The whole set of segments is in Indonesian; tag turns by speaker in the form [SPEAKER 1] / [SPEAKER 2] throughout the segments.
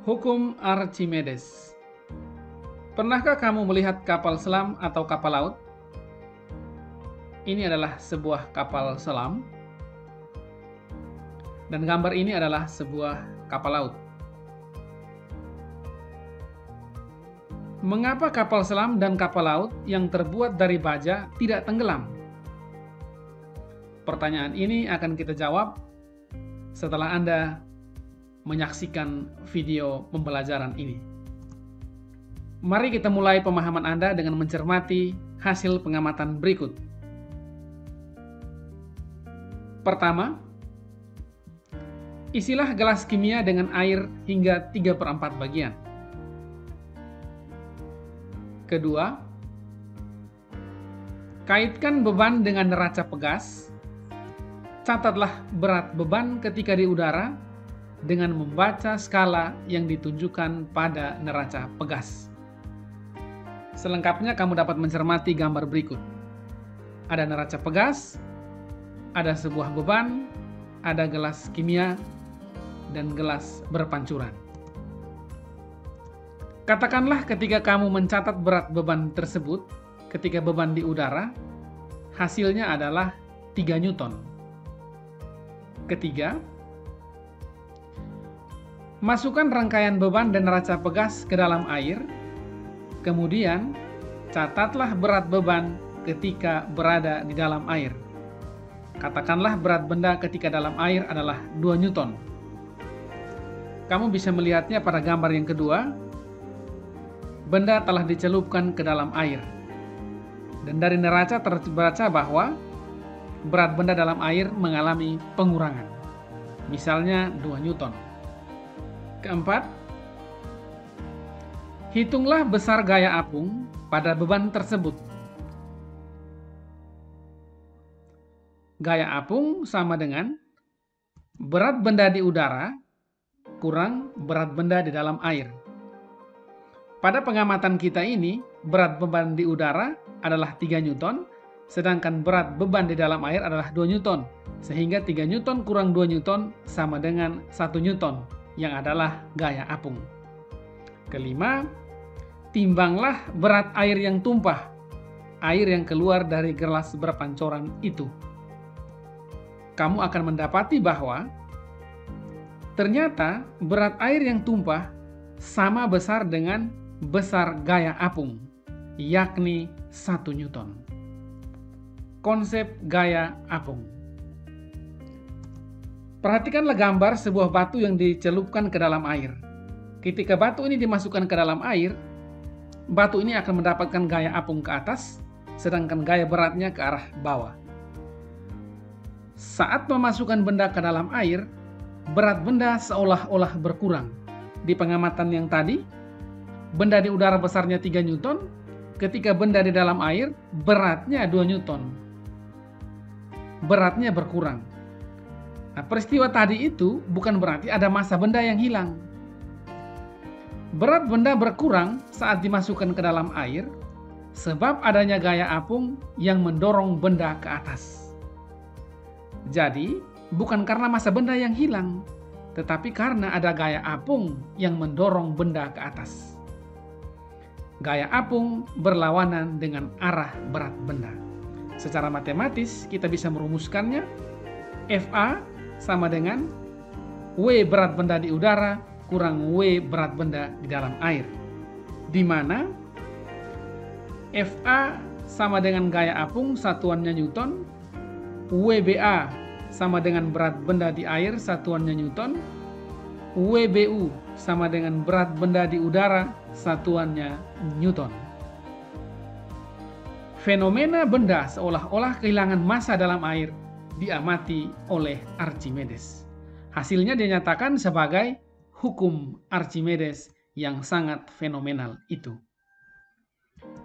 [SPEAKER 1] Hukum Archimedes. Pernahkah kamu melihat kapal selam atau kapal laut? Ini adalah sebuah kapal selam, dan gambar ini adalah sebuah kapal laut. Mengapa kapal selam dan kapal laut yang terbuat dari baja tidak tenggelam? Pertanyaan ini akan kita jawab setelah Anda menyaksikan video pembelajaran ini. Mari kita mulai pemahaman Anda dengan mencermati hasil pengamatan berikut. Pertama, isilah gelas kimia dengan air hingga 3/4 bagian. Kedua, kaitkan beban dengan neraca pegas. Catatlah berat beban ketika di udara dengan membaca skala yang ditunjukkan pada neraca pegas. Selengkapnya kamu dapat mencermati gambar berikut. Ada neraca pegas, ada sebuah beban, ada gelas kimia, dan gelas berpancuran. Katakanlah ketika kamu mencatat berat beban tersebut, ketika beban di udara, hasilnya adalah 3 Newton. Ketiga, masukkan rangkaian beban dan neraca pegas ke dalam air, kemudian catatlah berat beban ketika berada di dalam air. Katakanlah berat benda ketika dalam air adalah 2 Newton. Kamu bisa melihatnya pada gambar yang kedua. Benda telah dicelupkan ke dalam air. Dan dari neraca terbaca bahwa berat benda dalam air mengalami pengurangan. Misalnya 2 Newton. Keempat, hitunglah besar gaya apung pada beban tersebut. Gaya apung sama dengan berat benda di udara kurang berat benda di dalam air. Pada pengamatan kita ini, berat beban di udara adalah 3 Newton, sedangkan berat beban di dalam air adalah 2 Newton. Sehingga 3 Newton kurang 2 Newton sama dengan 1 Newton, yang adalah gaya apung. Kelima, timbanglah berat air yang tumpah, air yang keluar dari gelas berpancuran itu. Kamu akan mendapati bahwa ternyata berat air yang tumpah sama besar dengan besar gaya apung, yakni 1 Newton. Konsep gaya apung. Perhatikanlah gambar sebuah batu yang dicelupkan ke dalam air. Ketika batu ini dimasukkan ke dalam air, batu ini akan mendapatkan gaya apung ke atas, sedangkan gaya beratnya ke arah bawah. Saat memasukkan benda ke dalam air, berat benda seolah-olah berkurang. Di pengamatan yang tadi, benda di udara besarnya 3 Newton, ketika benda di dalam air beratnya 2 Newton. Beratnya berkurang. Nah, peristiwa tadi itu bukan berarti ada massa benda yang hilang. Berat benda berkurang saat dimasukkan ke dalam air sebab adanya gaya apung yang mendorong benda ke atas. Jadi, bukan karena massa benda yang hilang, tetapi karena ada gaya apung yang mendorong benda ke atas. Gaya apung berlawanan dengan arah berat benda. Secara matematis, kita bisa merumuskannya. Fa sama dengan W berat benda di udara kurang W berat benda di dalam air. Di mana Fa sama dengan gaya apung, satuannya Newton. WBA sama dengan berat benda di air, satuannya Newton. WBU sama dengan berat benda di udara, satuannya Newton. Fenomena benda seolah-olah kehilangan massa dalam air diamati oleh Archimedes. Hasilnya dinyatakan sebagai hukum Archimedes yang sangat fenomenal itu.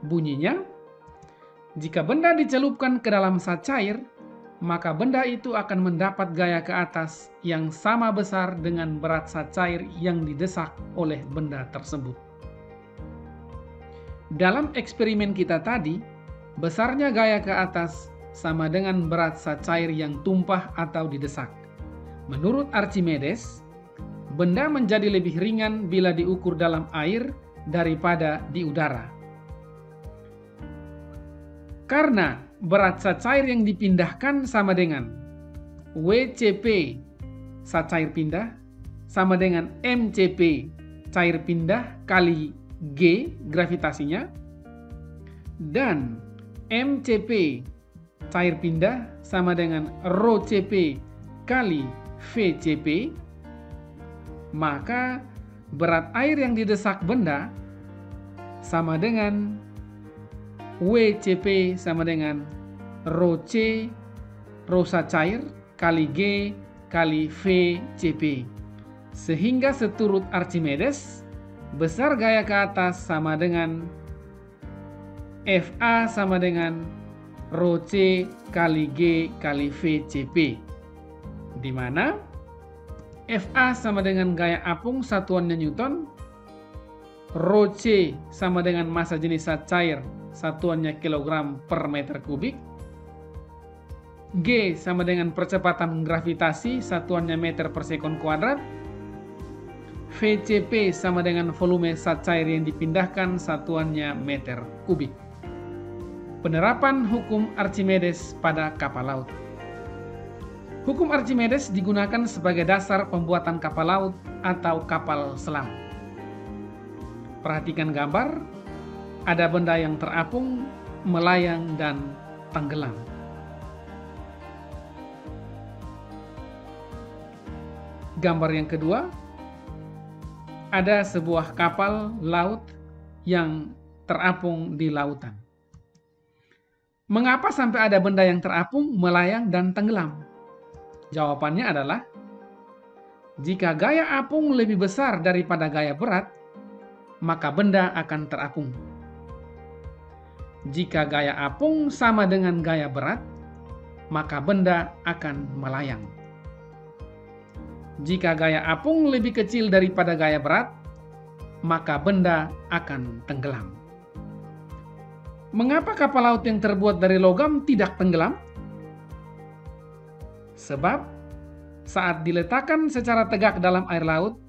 [SPEAKER 1] Bunyinya, jika benda dicelupkan ke dalam zat cair, maka benda itu akan mendapat gaya ke atas yang sama besar dengan berat zat cair yang didesak oleh benda tersebut. Dalam eksperimen kita tadi, besarnya gaya ke atas sama dengan berat zat cair yang tumpah atau didesak. Menurut Archimedes, benda menjadi lebih ringan bila diukur dalam air daripada di udara. Karena berat zat cair yang dipindahkan sama dengan WCP zat cair pindah sama dengan MCP cair pindah kali G gravitasinya, dan MCP cair pindah sama dengan ρCP kali VCP, maka berat air yang didesak benda sama dengan WCP sama dengan ρC, ρ cair, kali G, kali VCP. Sehingga seturut Archimedes, besar gaya ke atas sama dengan FA sama dengan ρC kali G kali VCP, di mana FA sama dengan gaya apung satuannya Newton, ρC sama dengan massa jenis zat cair satuannya kilogram per meter kubik, G sama dengan percepatan gravitasi satuannya meter per sekon kuadrat, VCP sama dengan volume zat cair yang dipindahkan satuannya meter kubik. Penerapan hukum Archimedes pada kapal laut. Hukum Archimedes digunakan sebagai dasar pembuatan kapal laut atau kapal selam. Perhatikan gambar, ada benda yang terapung, melayang, dan tenggelam. Gambar yang kedua, ada sebuah kapal laut yang terapung di lautan. Mengapa sampai ada benda yang terapung, melayang, dan tenggelam? Jawabannya adalah, jika gaya apung lebih besar daripada gaya berat, maka benda akan terapung. Jika gaya apung sama dengan gaya berat, maka benda akan melayang. Jika gaya apung lebih kecil daripada gaya berat, maka benda akan tenggelam. Mengapa kapal laut yang terbuat dari logam tidak tenggelam? Sebab saat diletakkan secara tegak dalam air laut,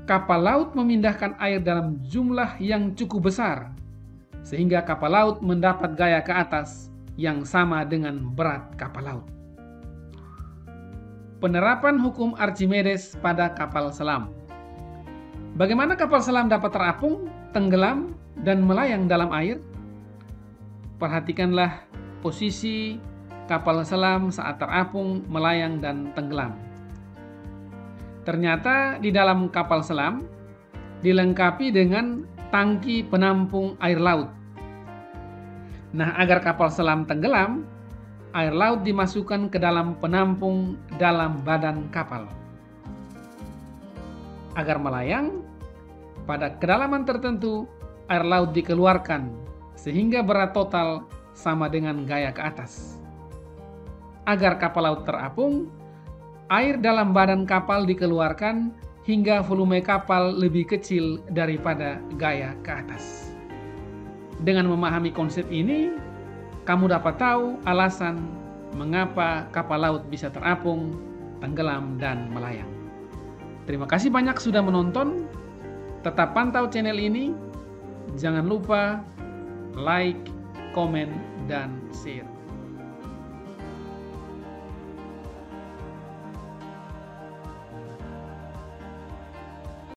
[SPEAKER 1] kapal laut memindahkan air dalam jumlah yang cukup besar, sehingga kapal laut mendapat gaya ke atas yang sama dengan berat kapal laut. Penerapan hukum Archimedes pada kapal selam. Bagaimana kapal selam dapat terapung, tenggelam, dan melayang dalam air? Perhatikanlah posisi kapal selam saat terapung, melayang, dan tenggelam. Ternyata di dalam kapal selam dilengkapi dengan tangki penampung air laut. Nah, agar kapal selam tenggelam, air laut dimasukkan ke dalam penampung dalam badan kapal. Agar melayang, pada kedalaman tertentu, air laut dikeluarkan, sehingga berat total sama dengan gaya ke atas. Agar kapal laut terapung, air dalam badan kapal dikeluarkan hingga volume kapal lebih kecil daripada gaya ke atas. Dengan memahami konsep ini, kamu dapat tahu alasan mengapa kapal laut bisa terapung, tenggelam, dan melayang. Terima kasih banyak sudah menonton. Tetap pantau channel ini. Jangan lupa like, komen, dan share.